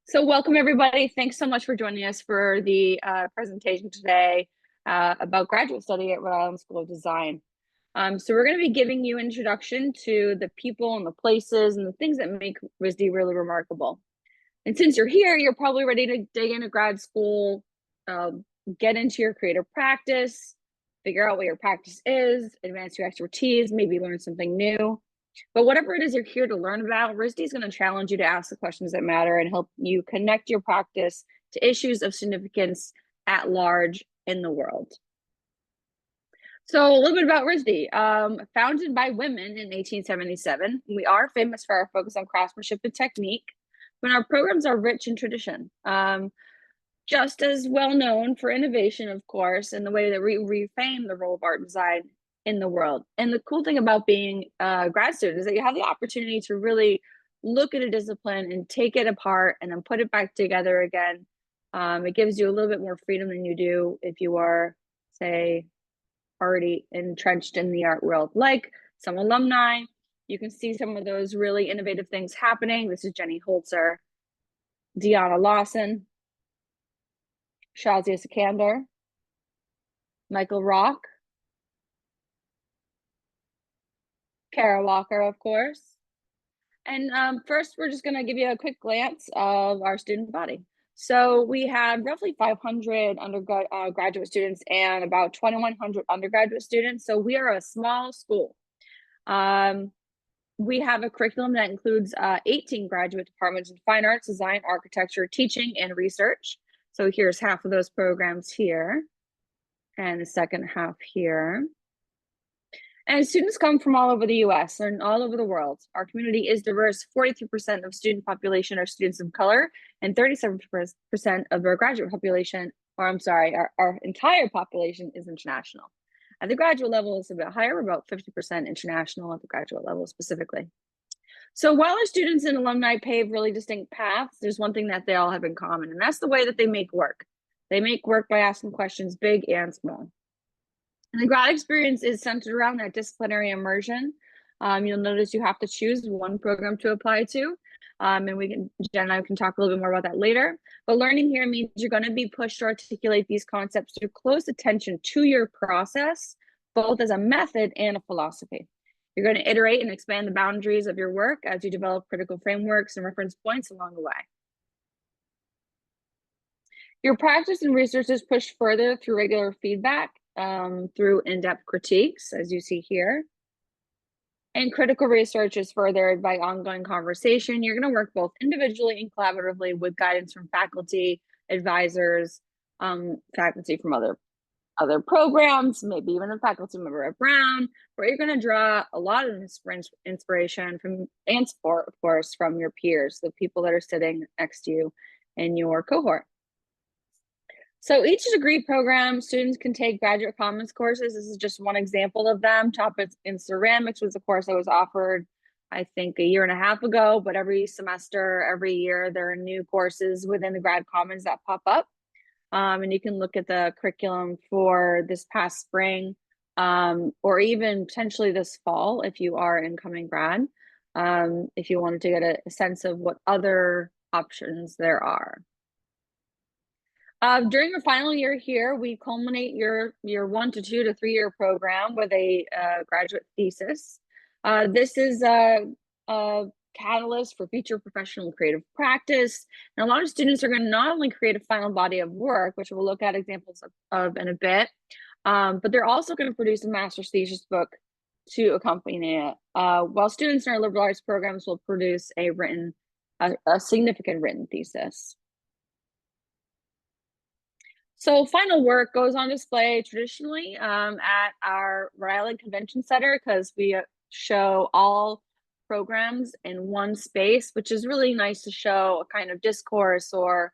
So welcome everybody. Thanks so much for joining us for the presentation today about graduate study at Rhode Island School of Design. So we're going to be giving you an introduction to the people and the places and the things that make RISD really remarkable. And since you're here, you're probably ready to dig into grad school, get into your creative practice, figure out what your practice is, advance your expertise, maybe learn something new. But whatever it is you're here to learn about, RISD is going to challenge you to ask the questions that matter and help you connect your practice to issues of significance at large in the world. So a little bit about RISD. Founded by women in 1877, we are famous for our focus on craftsmanship and technique, but our programs are rich in tradition. Just as well known for innovation, of course, and the way that we reframe the role of art and design in the world. And the cool thing about being a grad student is that you have the opportunity to really look at a discipline and take it apart and then put it back together again. It gives you a little bit more freedom than you do if you are, say, already entrenched in the art world. Like some alumni, you can see some of those really innovative things happening. This is Jenny Holzer, Deanna Lawson, Shazia Sikander, Michael Rock, Kara Walker, of course. And first, we're just going to give you a quick glance of our student body. So we have roughly 500 graduate students and about 2,100 undergraduate students. So we are a small school. We have a curriculum that includes 18 graduate departments in fine arts, design, architecture, teaching, and research. So here's half of those programs here and the second half here. And students come from all over the US and all over the world. Our community is diverse. 43% of student population are students of color, and 37% of our graduate population, or I'm sorry, our entire population is international. At the graduate level, it's a bit higher, about 50% international at the graduate level specifically. So while our students and alumni pave really distinct paths, there's one thing that they all have in common, and that's the way that they make work. They make work by asking questions big and small. And the grad experience is centered around that disciplinary immersion. You'll notice you have to choose one program to apply to. And Jen and I can talk a little bit more about that later. But learning here means you're going to be pushed to articulate these concepts through close attention to your process, both as a method and a philosophy. You're going to iterate and expand the boundaries of your work as you develop critical frameworks and reference points along the way. Your practice and research is pushed further through regular feedback, through in-depth critiques, as you see here. And critical research is furthered by ongoing conversation. You're going to work both individually and collaboratively with guidance from faculty, advisors, faculty from other programs, maybe even a faculty member at Brown, where you're going to draw a lot of inspiration from and support, of course, from your peers, the people that are sitting next to you in your cohort. So each degree program, students can take graduate commons courses. This is just one example of them. Topics in ceramics was a course that was offered, I think, a year and a half ago, but every semester, every year, there are new courses within the grad commons that pop up. And you can look at the curriculum for this past spring, or even potentially this fall if you are incoming grad, if you wanted to get a sense of what other options there are. During your final year here, we culminate your 1 to 2 to 3 year program with a graduate thesis. This is a catalyst for future professional and creative practice. And a lot of students are going to not only create a final body of work, which we'll look at examples of in a bit, but they're also going to produce a master's thesis book to accompany it. While students in our liberal arts programs will produce a significant written thesis. So final work goes on display traditionally at our Rhode Island Convention Center because we show all programs in one space, which is really nice to show a kind of discourse or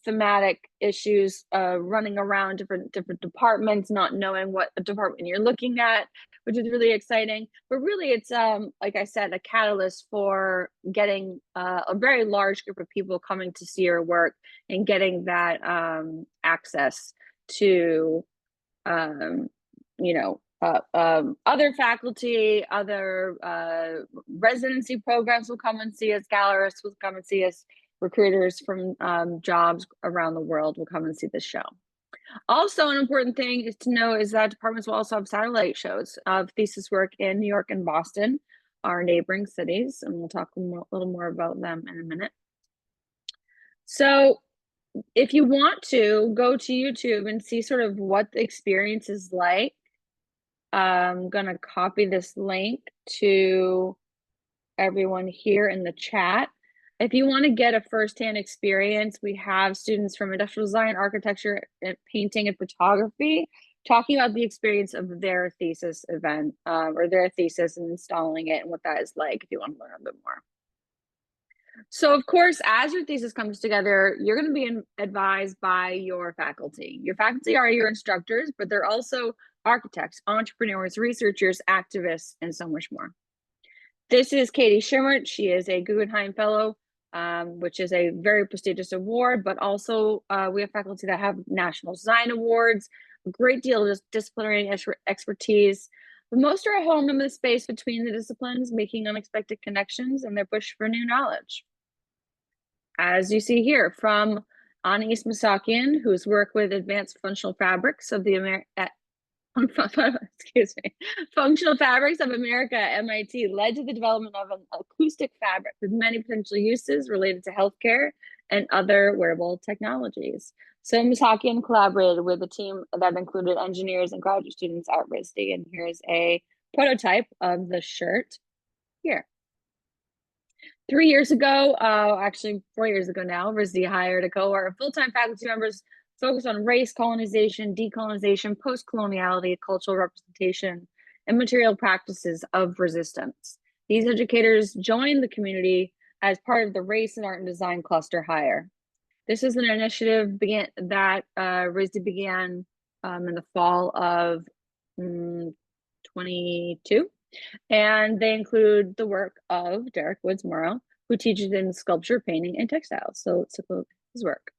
thematic issues running around different departments, not knowing what department you're looking at, which is really exciting. But really it's, like I said, a catalyst for getting a very large group of people coming to see your work and getting that access to, other faculty, other residency programs will come and see us, gallerists will come and see us, recruiters from jobs around the world will come and see this show. Also, an important thing is to know is that departments will also have satellite shows of thesis work in New York and Boston, our neighboring cities, and we'll talk a little more about them in a minute. So if you want to, go to YouTube and see sort of what the experience is like. I'm gonna copy this link to everyone here in the chat. If you want to get a firsthand experience, we have students from industrial design, architecture, painting, and photography talking about the experience of their thesis event or their thesis and installing it and what that is like if you want to learn a bit more. So of course, as your thesis comes together, you're going to be advised by your faculty. Your faculty are your instructors, but they're also architects, entrepreneurs, researchers, activists, and so much more. This is Katie Schimmert. She is a Guggenheim Fellow, which is a very prestigious award, but also we have faculty that have National Design Awards, a great deal of disciplinary expertise. But most are at home in the space between the disciplines, making unexpected connections and their push for new knowledge. As you see here, from Anais Masakian, who's worked with advanced functional fabrics of the Functional Fabrics of America at MIT led to the development of an acoustic fabric with many potential uses related to healthcare and other wearable technologies. So Masakian collaborated with a team that included engineers and graduate students at RISD, and here's a prototype of the shirt here. 3 years ago, actually 4 years ago now, RISD hired a cohort of full-time faculty members focused on race, colonization, decolonization, post-coloniality, cultural representation, and material practices of resistance. These educators joined the community as part of the Race and Art and Design Cluster Hire. This is an initiative that RISD began in the fall of 22. And they include the work of Derek Woods Morrow, who teaches in sculpture, painting, and textiles. So let's look at his work.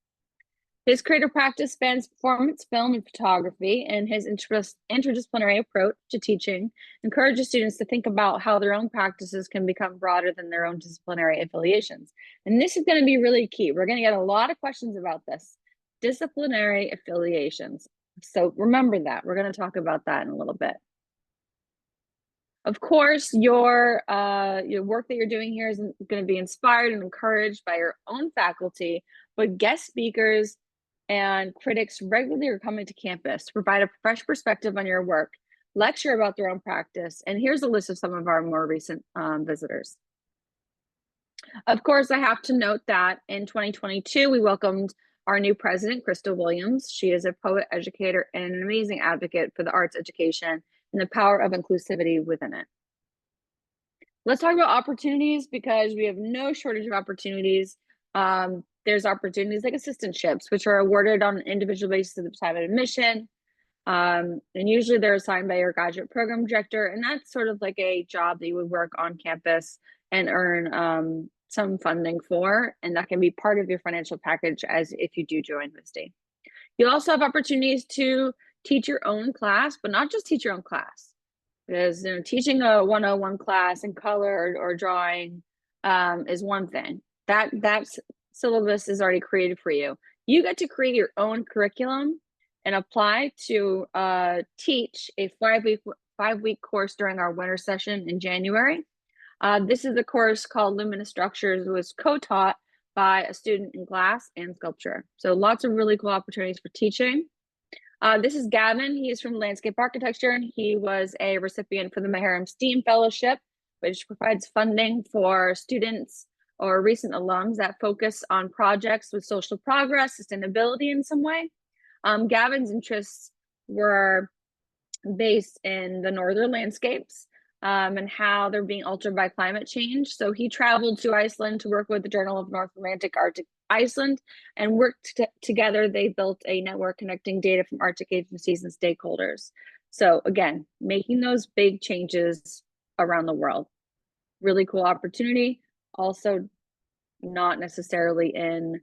His creative practice spans performance, film, and photography, and his interdisciplinary approach to teaching encourages students to think about how their own practices can become broader than their own disciplinary affiliations. And this is going to be really key. We're going to get a lot of questions about this. Disciplinary affiliations. So remember that. We're going to talk about that in a little bit. Of course, your work that you're doing here is going to be inspired and encouraged by your own faculty, but guest speakers and critics regularly are coming to campus to provide a fresh perspective on your work, lecture about their own practice, and here's a list of some of our more recent visitors. Of course, I have to note that in 2022, we welcomed our new president, Krista Williams. She is a poet, educator, and an amazing advocate for the arts education and the power of inclusivity within it. Let's talk about opportunities, because we have no shortage of opportunities. There's opportunities like assistantships, which are awarded on an individual basis at the time of admission. And usually they're assigned by your graduate program director. And that's sort of like a job that you would work on campus and earn some funding for. And that can be part of your financial package as if you do join RISD. You'll also have opportunities to teach your own class, but not just teach your own class. Because teaching a 101 class in color or drawing is one thing. That syllabus is already created for you. You get to create your own curriculum and apply to teach a five-week course during our winter session in January. This is a course called Luminous Structures. It was co-taught by a student in glass and sculpture. So lots of really cool opportunities for teaching. This is Gavin. He is from landscape architecture, and he was a recipient for the Maharam STEAM Fellowship, which provides funding for students or recent alums that focus on projects with social progress, sustainability in some way. Gavin's interests were based in the northern landscapes and how they're being altered by climate change. So he traveled to Iceland to work with the Journal of North Atlantic Arctic Iceland and worked together. They built a network connecting data from Arctic agencies and stakeholders. So again, making those big changes around the world. Really cool opportunity. Also not necessarily in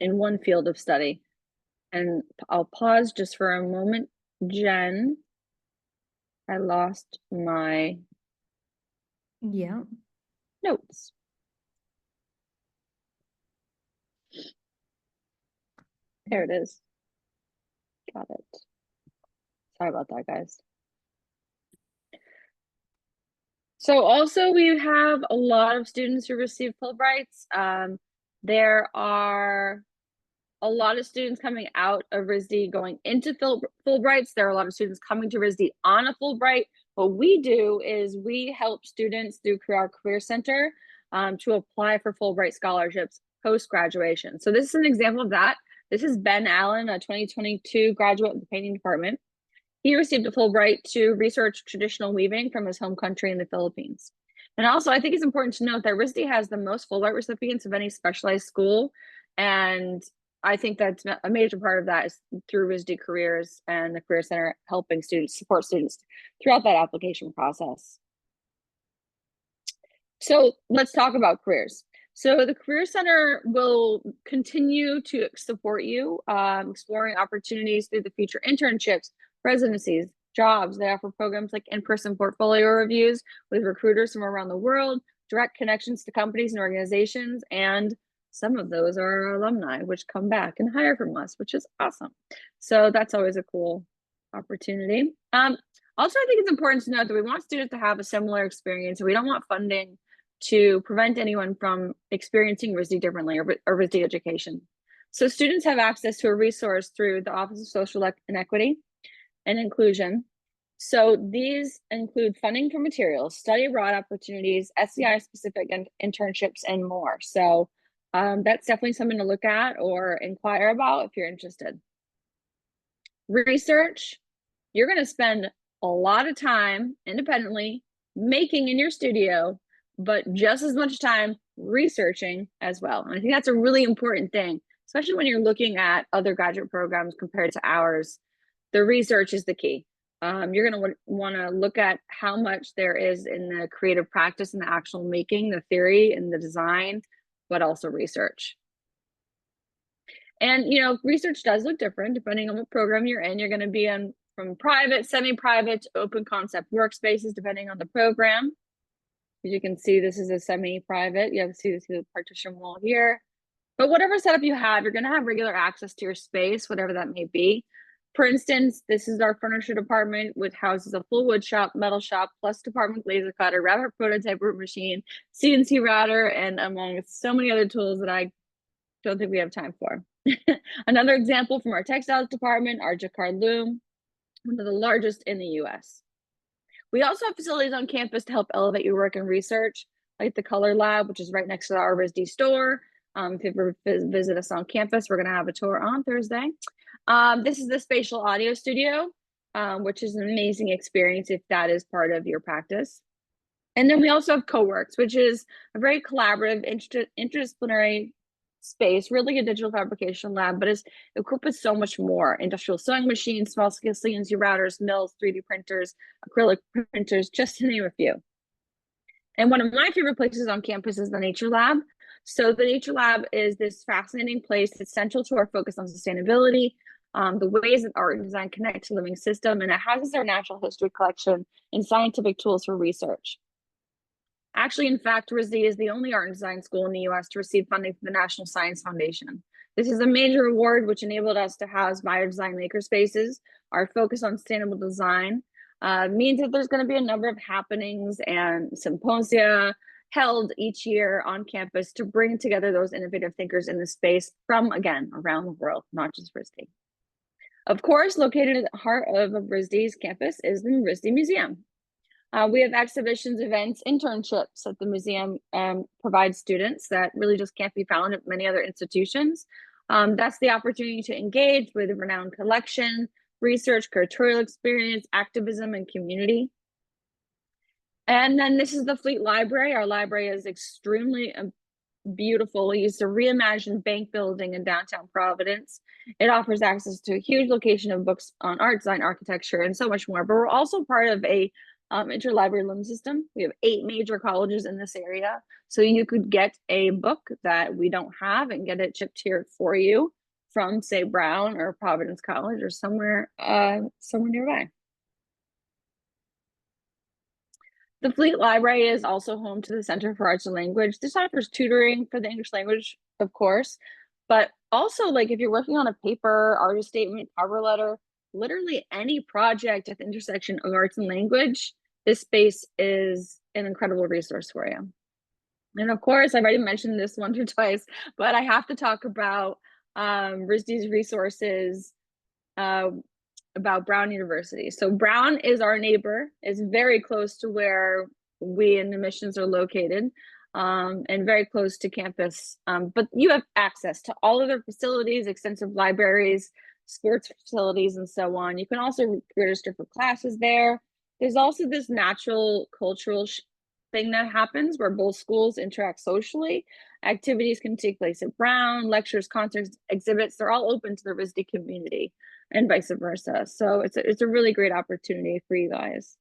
one field of study. And I'll pause just for a moment. Jen, I lost my notes. There it is. Got it. Sorry about that, guys. So also we have a lot of students who receive Fulbrights. There are a lot of students coming out of RISD going into Fulbrights. There are a lot of students coming to RISD on a Fulbright. What we do is we help students through our Career Center to apply for Fulbright scholarships post-graduation. So this is an example of that. This is Ben Allen, a 2022 graduate in the painting department. He received a Fulbright to research traditional weaving from his home country in the Philippines. And also, I think it's important to note that RISD has the most Fulbright recipients of any specialized school. And I think that's a major part of that is through RISD Careers and the Career Center helping students, support students throughout that application process. So let's talk about careers. So the Career Center will continue to support you exploring opportunities through the future internships, residencies, jobs. They offer programs like in-person portfolio reviews with recruiters from around the world, direct connections to companies and organizations, and some of those are alumni, which come back and hire from us, which is awesome. So that's always a cool opportunity. Also, I think it's important to note that we want students to have a similar experience. We don't want funding to prevent anyone from experiencing RISD differently or RISD education. So students have access to a resource through the Office of Social Inequity and Inclusion. So these include funding for materials, study abroad opportunities, SCI-specific internships, and more. So that's definitely something to look at or inquire about if you're interested. Research, you're going to spend a lot of time independently making in your studio, but just as much time researching as well. And I think that's a really important thing, especially when you're looking at other graduate programs compared to ours. The research is the key. You're going to want to look at how much there is in the creative practice and the actual making, the theory and the design, but also research. And, you know, research does look different depending on what program you're in. You're going to be in from private, semi-private to open concept workspaces, depending on the program. As you can see, this is a semi-private. You have to see the partition wall here. But whatever setup you have, you're going to have regular access to your space, whatever that may be. For instance, this is our furniture department, which houses a full wood shop, metal shop, plus department laser cutter, rapid prototype root machine, CNC router, and among so many other tools that I don't think we have time for. Another example from our textiles department, our Jacquard loom, one of the largest in the US. We also have facilities on campus to help elevate your work and research, like the Color Lab, which is right next to our RISD store. If you ever visit us on campus, we're going to have a tour on Thursday. This is the Spatial Audio Studio, which is an amazing experience if that is part of your practice. And then we also have CoWorks, which is a very collaborative, interdisciplinary space, really a digital fabrication lab, but is equipped with so much more: industrial sewing machines, small scale CNC routers, mills, 3D printers, acrylic printers, just to name a few. And one of my favorite places on campus is the Nature Lab. So the Nature Lab is this fascinating place that's central to our focus on sustainability, the ways that art and design connect to living system, and it houses our natural history collection and scientific tools for research. Actually, in fact, RISD is the only art and design school in the US to receive funding from the National Science Foundation. This is a major award which enabled us to house biodesign makerspaces. Our focus on sustainable design means that there's going to be a number of happenings and symposia held each year on campus to bring together those innovative thinkers in the space from, again, around the world, not just RISD. Of course, located at the heart of RISD's campus is the RISD Museum. We have exhibitions, events, internships at the museum provide students that really just can't be found at many other institutions. That's the opportunity to engage with a renowned collection, research, curatorial experience, activism, and community. And then this is the Fleet Library. Our library is extremely beautiful. We used to reimagine bank building in downtown Providence. It offers access to a huge location of books on art, design, architecture, and so much more. But we're also part of a interlibrary loan system. We have 8 major colleges in this area. So you could get a book that we don't have and get it shipped here for you from, say, Brown or Providence College or somewhere nearby. The Fleet Library is also home to the Center for Arts and Language. This offers tutoring for the English language, of course, but also, like, if you're working on a paper, artist statement, cover letter, literally any project at the intersection of arts and language, this space is an incredible resource for you. And of course, I've already mentioned this once or twice, but I have to talk about RISD's resources uh, about Brown University. So Brown is our neighbor, is very close to where we in admissions are located, and very close to campus. But you have access to all of their facilities, extensive libraries, sports facilities, and so on. You can also register for classes there. There's also this natural cultural thing that happens where both schools interact socially. Activities can take place at Brown, lectures, concerts, exhibits, they're all open to the RISD community and vice versa. So it's a really great opportunity for you guys.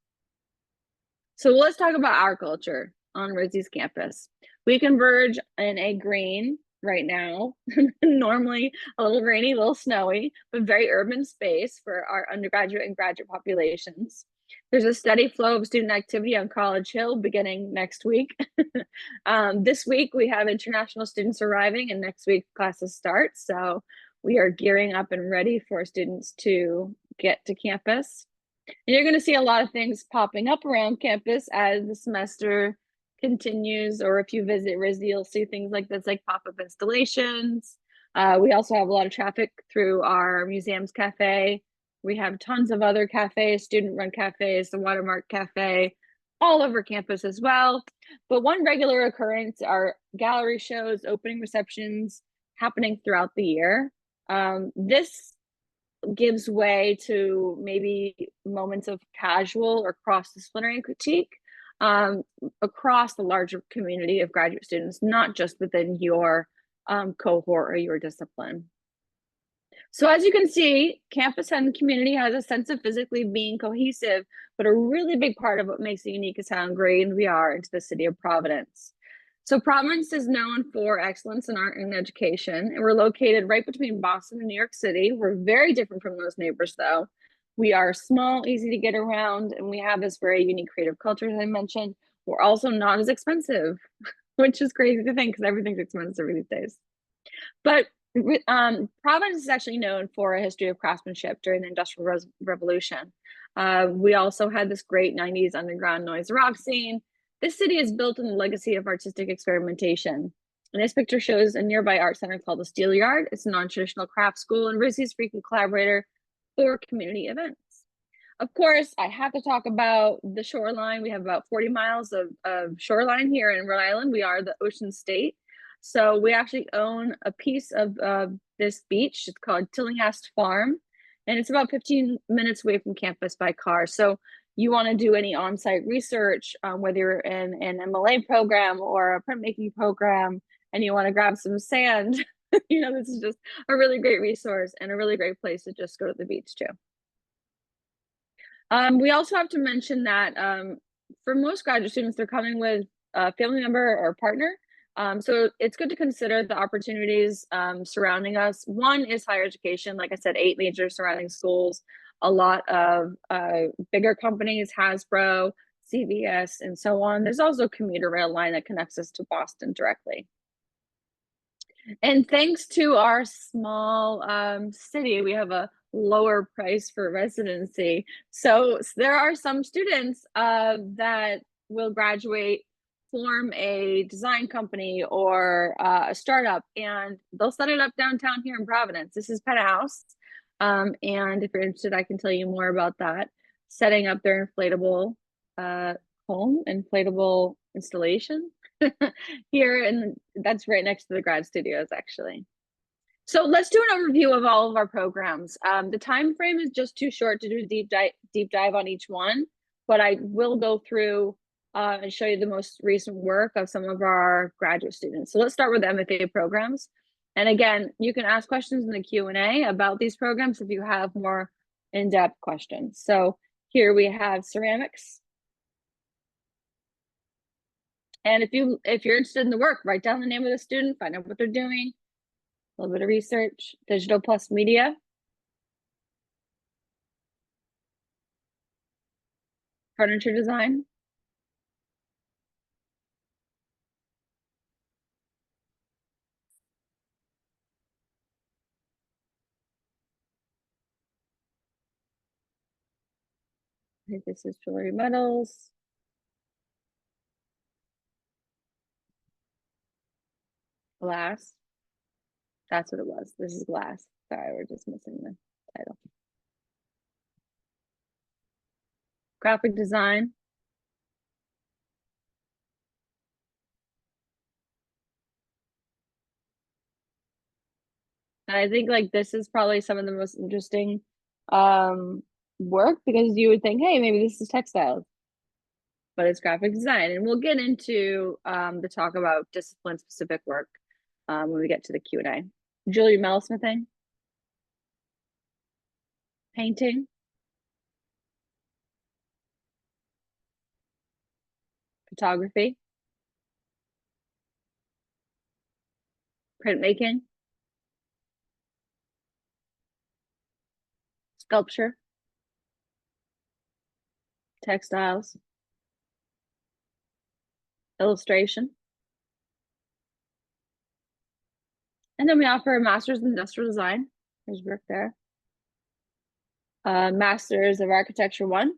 So let's talk about our culture on RISD's campus. We converge in a green right now, normally a little rainy, a little snowy, but very urban space for our undergraduate and graduate populations. There's a steady flow of student activity on College Hill beginning next week. This week we have international students arriving, and next week classes start. So we are gearing up and ready for students to get to campus. And you're going to see a lot of things popping up around campus as the semester continues, or if you visit RISD, you'll see things like this, like pop-up installations. We also have a lot of traffic through our museums cafe. We have tons of other cafes, student-run cafes, the Watermark Cafe, all over campus as well. But one regular occurrence are gallery shows, opening receptions happening throughout the year. This gives way to maybe moments of casual or cross-disciplinary critique across the larger community of graduate students, not just within your cohort or your discipline. So as you can see, campus and community has a sense of physically being cohesive, but a really big part of what makes it unique is how ingrained we are into the city of Providence. So Providence is known for excellence in art and education, and we're located right between Boston and New York City. We're very different from those neighbors, though. We are small, easy to get around, and we have this very unique creative culture, as I mentioned. We're also not as expensive, which is crazy to think because everything's expensive these days. But Providence is actually known for a history of craftsmanship during the Industrial Revolution. We also had this great 90s underground noise rock scene. This city is built on the legacy of artistic experimentation. And this picture shows a nearby art center called the Steel Yard. It's a non-traditional craft school and RISD's frequent collaborator for community events. Of course, I have to talk about the shoreline. We have about 40 miles of shoreline here in Rhode Island. We are the ocean state. So we actually own a piece of this beach. It's called Tillinghast Farm, and it's about 15 minutes away from campus by car. So you want to do any on-site research, whether you're in an MLA program or a printmaking program, and you want to grab some sand, this is just a really great resource and a really great place to just go to the beach too. We also have to mention that for most graduate students, they're coming with a family member or partner. So it's good to consider the opportunities surrounding us. One is higher education. Like I said, 8 major surrounding schools, a lot of bigger companies, Hasbro, CVS, and so on. There's also a commuter rail line that connects us to Boston directly. And thanks to our small city, we have a lower price for residency. So there are some students that will graduate, form a design company or a startup, and they'll set it up downtown here in Providence. This is Penthouse. And if you're interested, I can tell you more about that. Setting up their inflatable home, inflatable installation here, and that's right next to the grad studios, actually. So let's do an overview of all of our programs. The time frame is just too short to do a deep dive on each one, but I will go through and show you the most recent work of some of our graduate students. So let's start with MFA programs. And again, you can ask questions in the Q&A about these programs if you have more in-depth questions. So here we have ceramics. And if you're interested in the work, write down the name of the student, find out what they're doing, a little bit of research. Digital plus media. Furniture design. Okay, this is jewelry metals. Glass. That's what it was. This is glass. Sorry, we're just missing the title. Graphic design. And I think like this is probably some of the most interesting work, because you would think, hey, maybe this is textiles, but it's graphic design. And we'll get into the talk about discipline specific work when we get to the Q&A. Jewelry metalsmithing, painting, photography, printmaking, sculpture, textiles, illustration. And then we offer a master's in industrial design. There's work there. Masters of Architecture 1.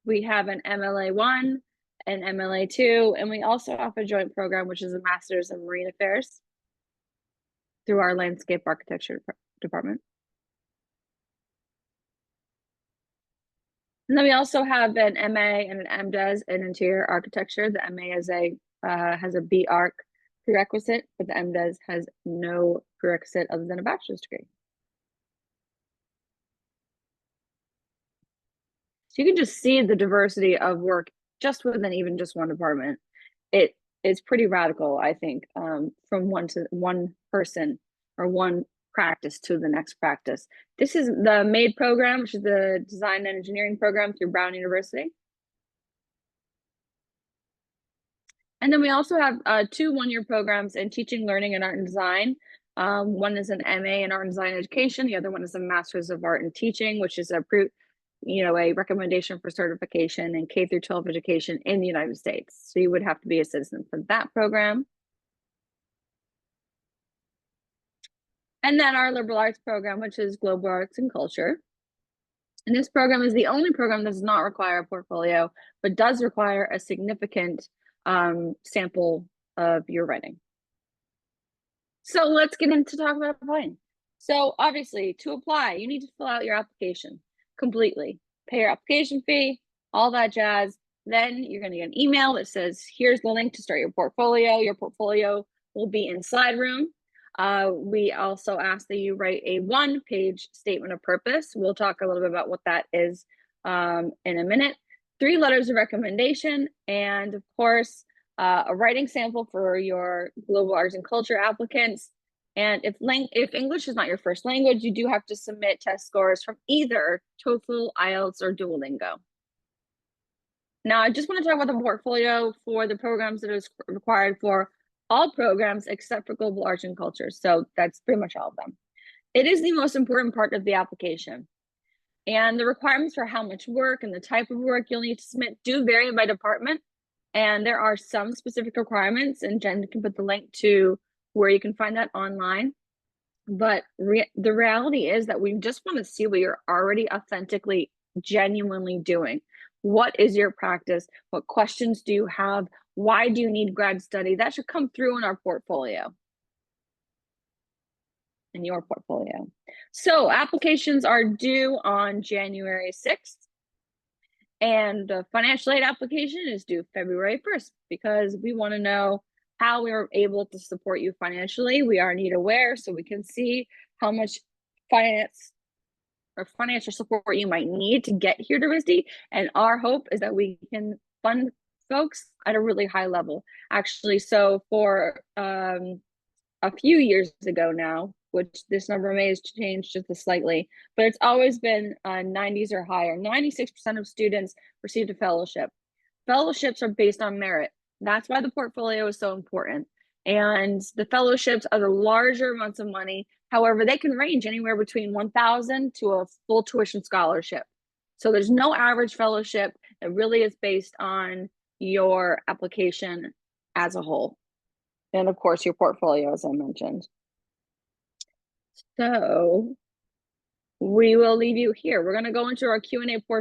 We have an MLA 1, an MLA 2, and we also offer a joint program, which is a Master's in Marine Affairs through our Landscape Architecture department. And then we also have an MA and an MDes in Interior Architecture. The MA is has a B.Arch prerequisite, but the MDes has no prerequisite other than a bachelor's degree. So you can just see the diversity of work just within even just one department. It is pretty radical, I think, from one person or one practice to the next practice. This is the MADE program, which is the Design and Engineering program through Brown University. And then we also have 2 one-year programs in teaching, learning, and art and design. One is an MA in art and design education. The other one is a Master's of Art and Teaching, which is a recommendation for certification in K through 12 education in the United States. So you would have to be a citizen for that program. And then our liberal arts program, which is global arts and culture. And this program is the only program that does not require a portfolio, but does require a significant sample of your writing. So let's get into talk about applying. So obviously, to apply, you need to fill out your application completely, pay your application fee, all that jazz. Then you're going to get an email that says, here's the link to start your portfolio. Your portfolio will be in Slideroom. We also ask that you write a 1-page statement of purpose. We'll talk a little bit about what that is in a minute. 3 letters of recommendation, and of course, a writing sample for your global arts and culture applicants. And if English is not your first language, you do have to submit test scores from either TOEFL, IELTS, or Duolingo. Now, I just want to talk about the portfolio for the programs that is required for all programs except for global arts and culture. So that's pretty much all of them. It is the most important part of the application. And the requirements for how much work and the type of work you'll need to submit do vary by department. And there are some specific requirements, and Jen can put the link to where you can find that online. But the reality is that we just want to see what you're already authentically, genuinely doing. What is your practice? What questions do you have? Why do you need grad study? That should come through in our portfolio, in your portfolio. So applications are due on January 6th. And the financial aid application is due February 1st, because we want to know how we are able to support you financially. We are need aware, so we can see how much financial support you might need to get here to RISD. And our hope is that we can fund folks at a really high level. Actually, so for a few years ago now, which this number may have changed just slightly, but it's always been 90s or higher. 96% of students received a fellowship. Fellowships are based on merit. That's why the portfolio is so important. And the fellowships are the larger amounts of money. However, they can range anywhere between $1,000 to a full tuition scholarship. So there's no average fellowship. It really is based on your application as a whole. And of course, your portfolio, as I mentioned. So we will leave you here. We're going to go into our Q&A portion.